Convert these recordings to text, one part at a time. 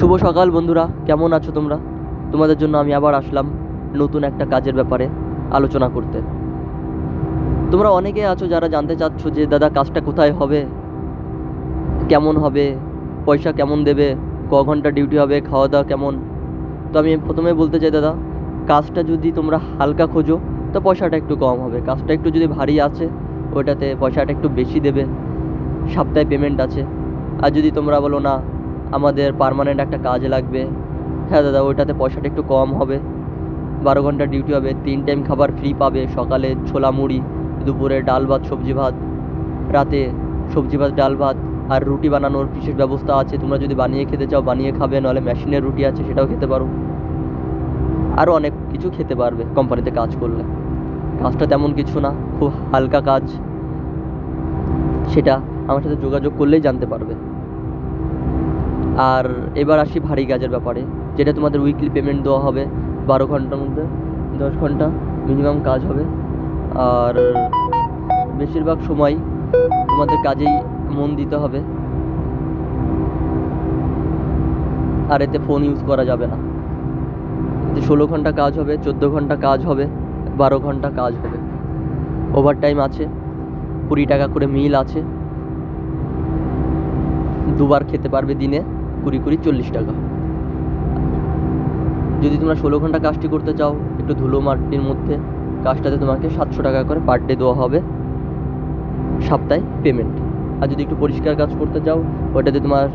শুভ সকাল বন্ধুরা, কেমন আছো তোমরা? তোমাদের জন্য আমি আবার আসলাম নতুন একটা কাজের ব্যাপারে আলোচনা করতে। তোমরা অনেকে আছো যারা জানতে চাচ্ছ যে দাদা কাজটা কোথায় হবে, কেমন হবে, পয়সা কেমন দেবে, ক ঘন্টা ডিউটি হবে, খাওয়া দাওয়া কেমন। তো আমি প্রথমে বলতে চাই দাদা, কাজটা যদি তোমরা হালকা খোঁজো তো পয়সাটা একটু কম হবে, কাজটা একটু যদি ভারী আছে ওইটাতে পয়সাটা একটু বেশি দেবে, সপ্তাহে পেমেন্ট আছে। আর যদি তোমরা বলো না আমাদের পার্মানেন্ট একটা কাজ লাগবে, হ্যাঁ দাদা ওইটাতে পয়সাটা একটু কম হবে, 12 ঘন্টা ডিউটি হবে, 3 টাইম খাবার ফ্রি পাবে, সকালে ছোলা মুড়ি, দুপুরে ডাল ভাত সবজি ভাত, রাতে সবজি ভাত ডাল ভাত, আর রুটি বানানোর বিশেষ ব্যবস্থা আছে। তোমরা যদি বানিয়ে খেতে চাও বানিয়ে খাবে, নাহলে মেশিনের রুটি আছে সেটাও খেতে পারো। আরও অনেক কিছু খেতে পারবে কোম্পানিতে কাজ করলে। কাজটা তেমন কিছু না, খুব হালকা কাজ, সেটা আমার সাথে যোগাযোগ করলেই জানতে পারবে। আর এবার আসি ভারী কাজের ব্যাপারে, যেটা তোমাদের উইকলি পেমেন্ট দেওয়া হবে, 12 ঘন্টার মধ্যে 10 ঘন্টা মিনিমাম কাজ হবে। আর বেশিরভাগ সময় তোমাদের কাজেই মন দিতে হবে, আর এতে ফোন ইউজ করা যাবে না। এতে 16 ঘন্টা কাজ হবে, 14 ঘন্টা কাজ হবে, 12 ঘন্টা কাজ হবে, ওভার টাইম আছে, 20 টাকা করে মিল আছে, দুবার খেতে পারবে দিনে, 20 40 টাকা। যদি তোমরা 16 ঘন্টা কাজটি করতে চাও একটু ধুলো মাটির মধ্যে, কাজটাতে তোমাকে 700 টাকা করে পার ডে দেওয়া হবে সপ্তাহে পেমেন্ট। আর যদি একটু পরিষ্কার কাজ করতে চাও ওটাতে তোমার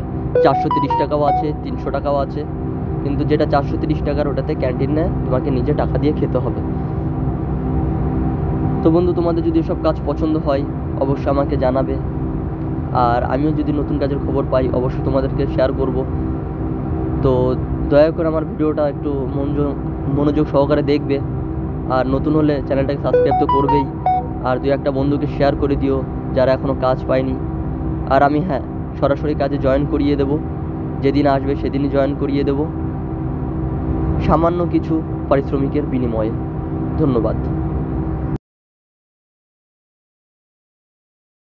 430 টাকাও আছে, 300 টাকাও আছে, কিন্তু যেটা 430 টাকার ওটাতে ক্যান্টিনে তোমাকে নিজে টাকা দিয়ে খেতে হবে। তো বন্ধু, তোমাদের যদি এসব কাজ পছন্দ হয় অবশ্যই আমাকে জানাবে, আর আমিও যদি নতুন কাজের খবর পাই অবশ্যই তোমাদেরকে শেয়ার করব। তো দয়া করে আমার ভিডিওটা একটু মনোযোগ সহকারে দেখবে, আর নতুন হলে চ্যানেলটাকে সাবস্ক্রাইব তো করবেই, আর 2-1টা বন্ধুকে শেয়ার করে দিও যারা এখনও কাজ পায়নি। আর আমি সরাসরি কাজে জয়েন করিয়ে দেবো, যেদিন আসবে সেদিনই জয়েন করিয়ে দেবো, সামান্য কিছু পারিশ্রমিকের বিনিময়ে। ধন্যবাদ।